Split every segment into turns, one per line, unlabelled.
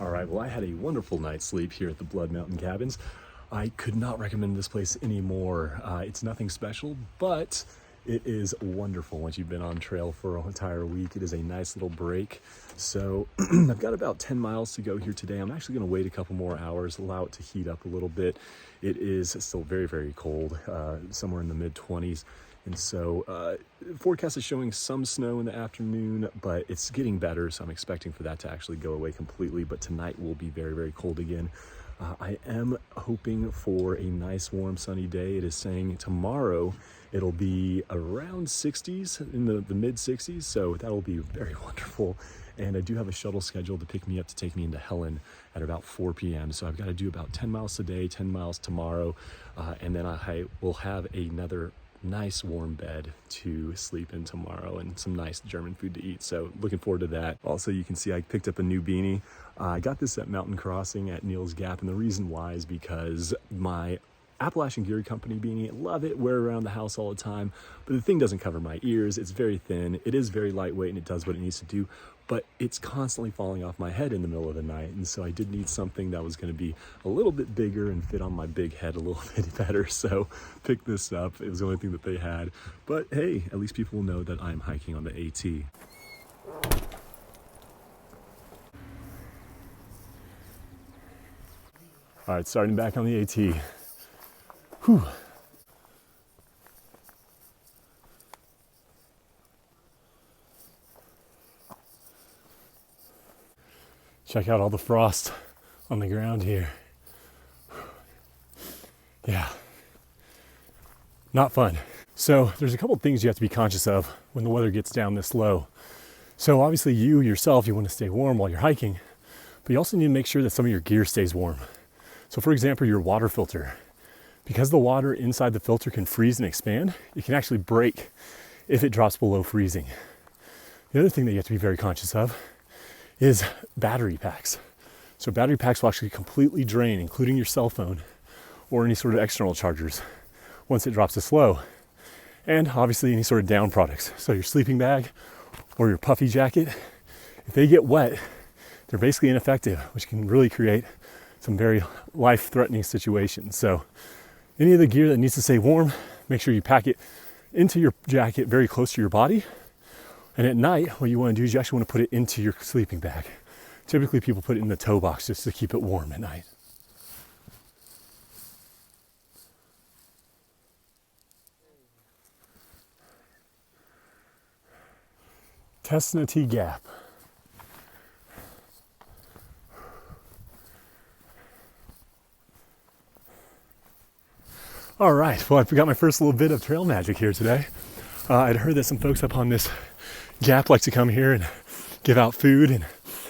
All right, well, I had a wonderful night's sleep here at the Blood Mountain Cabins. I could not recommend this place anymore. It's nothing special, but it is wonderful once you've been on trail for an entire week. It is a nice little break. So I've got about 10 miles to go here today. I'm actually going to wait a couple more hours, allow it to heat up a little bit. It is still very, very cold, somewhere in the mid-20s. And so forecast is showing some snow in the afternoon, but it's getting better. So I'm expecting for that to actually go away completely. But tonight will be very, very cold again. I am hoping for a nice, warm, sunny day. It is saying tomorrow it'll be around 60s, in the mid 60s. So that'll be very wonderful. And I do have a shuttle scheduled to pick me up to take me into Helen at about 4 p.m. So I've got to do about 10 miles today, 10 miles tomorrow. And then I will have another nice warm bed to sleep in tomorrow and some nice German food to eat. So looking forward to that. Also, you can see I picked up a new beanie. I got this at Mountain Crossing at Neal's Gap, and the reason why is because my Appalachian Gear Company beanie, love it, wear it around the house all the time, but the thing doesn't cover my ears. It's very thin, it is very lightweight, and it does what it needs to do, but it's constantly falling off my head in the middle of the night. And so I did need something that was going to be a little bit bigger and fit on my big head a little bit better. So picked this up. It was the only thing that they had, but hey, at least people will know that I'm hiking on the AT. All right, starting back on the AT. Whew. Check out all the frost on the ground here. Yeah, not fun. So there's a couple things you have to be conscious of when the weather gets down this low. So obviously you yourself, you want to stay warm while you're hiking, but you also need to make sure that some of your gear stays warm. So for example, your water filter, because the water inside the filter can freeze and expand, it can actually break if it drops below freezing. The other thing that you have to be very conscious of is battery packs. So battery packs will actually completely drain, including your cell phone or any sort of external chargers once it drops this low. And obviously any sort of down products. So your sleeping bag or your puffy jacket, if they get wet, they're basically ineffective, which can really create some very life-threatening situations. So any of the gear that needs to stay warm, make sure you pack it into your jacket very close to your body. And at night, what you want to do is you actually want to put it into your sleeping bag. Typically people put it in the toe box just to keep it warm at night. Tesnati Gap. All right, well, I got my first little bit of trail magic here today. I'd heard that some folks up on this gap like to come here and give out food, and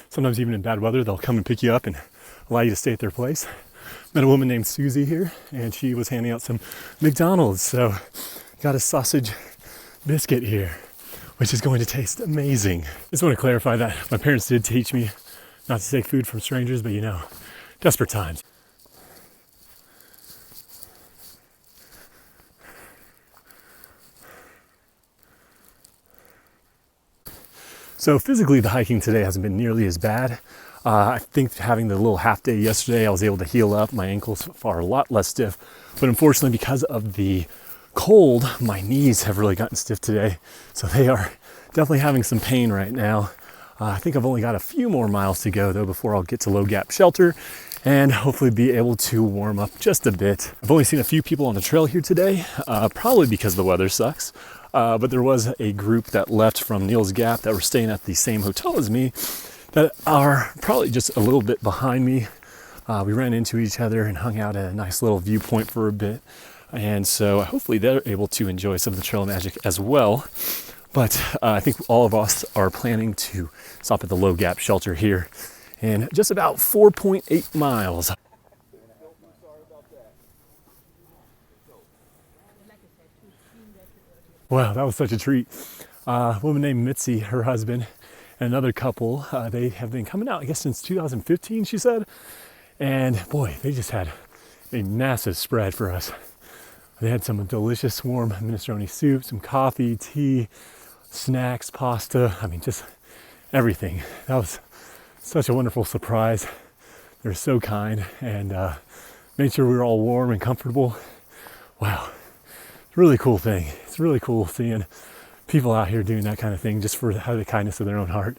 sometimes even in bad weather, they'll come and pick you up and allow you to stay at their place. Met a woman named Susie here, and she was handing out some McDonald's. So got a sausage biscuit here, which is going to taste amazing. Just want to clarify that my parents did teach me not to take food from strangers, but you know, desperate times. So physically, the hiking today hasn't been nearly as bad. I think having the little half day yesterday, I was able to heal up. My ankles are a lot less stiff, but unfortunately because of the cold, my knees have really gotten stiff today. So they are definitely having some pain right now. I think I've only got a few more miles to go though before I'll get to Low Gap Shelter and hopefully be able to warm up just a bit. I've only seen a few people on the trail here today, probably because the weather sucks. But there was a group that left from Neal's Gap that were staying at the same hotel as me that are probably just a little bit behind me. We ran into each other and hung out at a nice little viewpoint for a bit. And so hopefully they're able to enjoy some of the trail magic as well. But I think all of us are planning to stop at the Low Gap Shelter here in just about 4.8 miles. Wow, that was such a treat. A woman named Mitzi, her husband, and another couple, they have been coming out, I guess, since 2015, she said. And boy, they just had a massive spread for us. They had some delicious warm minestrone soup, some coffee, tea, snacks, pasta. I mean, just everything. That was such a wonderful surprise. They're so kind and made sure we were all warm and comfortable. Wow, it's a really cool thing. It's really cool seeing people out here doing that kind of thing just for the kindness of their own heart.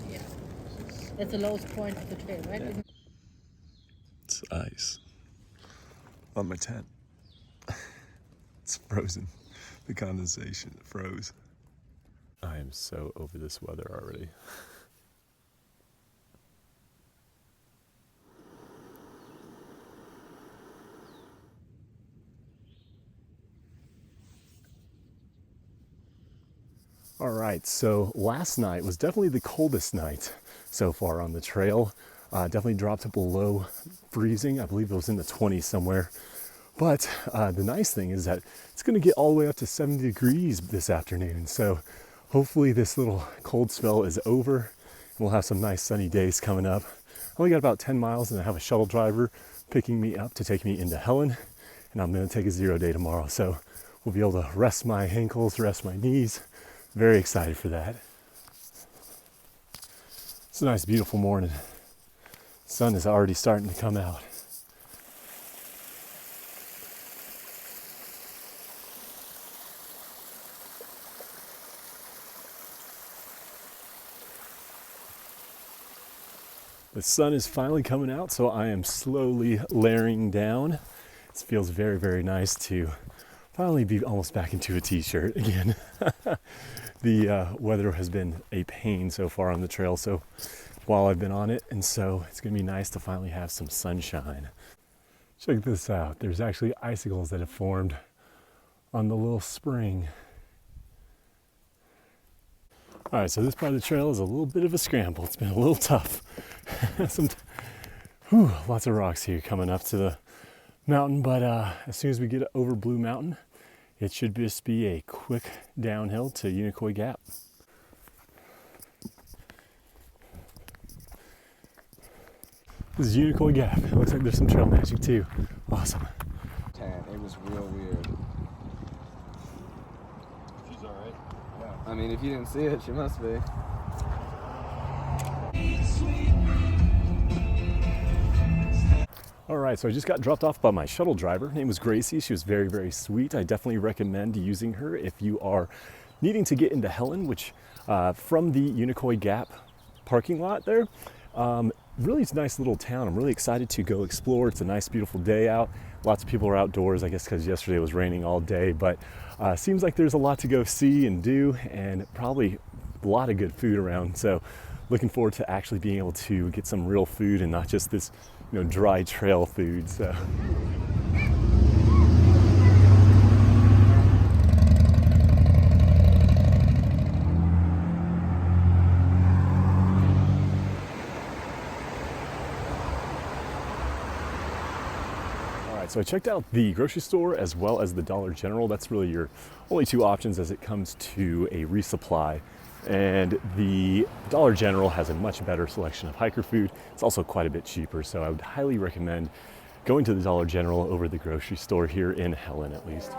Yeah, that's the lowest point of the trail, right?
Yeah. It's ice on my tent. It's frozen. The condensation froze. I am so over this weather already. All right, so last night was definitely the coldest night so far on the trail. Definitely dropped below freezing. I believe it was in the 20s somewhere. But the nice thing is that it's going to get all the way up to 70 degrees this afternoon. So hopefully this little cold spell is over and we'll have some nice sunny days coming up. I only got about 10 miles and I have a shuttle driver picking me up to take me into Helen. And I'm going to take a 0 day tomorrow. So we'll be able to rest my ankles, rest my knees. Very excited for that. It's a nice, beautiful morning. Sun is already starting to come out. The sun is finally coming out, so I am slowly layering down. It feels very, very nice to finally be almost back into a t-shirt again. The weather has been a pain so far on the trail, so while I've been on it, and so it's gonna be nice to finally have some sunshine. Check this out. There's actually icicles that have formed on the little spring. All right, so this part of the trail is a little bit of a scramble. It's been a little tough. Lots of rocks here coming up to the mountain, but as soon as we get over Blue Mountain, it should just be a quick downhill to Unicoi Gap. This is Unicoi Gap. It looks like there's some trail magic too. Awesome.
It was real weird.
She's alright.
Yeah. I mean, if you didn't see it, she must be.
All right, so I just got dropped off by my shuttle driver. Her name was Gracie. She was very, very sweet. I definitely recommend using her if you are needing to get into Helen, which from the Unicoi Gap parking lot there. Really, it's a nice little town. I'm really excited to go explore. It's a nice, beautiful day out. Lots of people are outdoors, I guess because yesterday it was raining all day, but seems like there's a lot to go see and do, and probably a lot of good food around. So looking forward to actually being able to get some real food and not just this, dry trail food. So. So I checked out the grocery store as well as the Dollar General. That's really your only two options as it comes to a resupply. And the Dollar General has a much better selection of hiker food. It's also quite a bit cheaper. So I would highly recommend going to the Dollar General over the grocery store here in Helen, at least.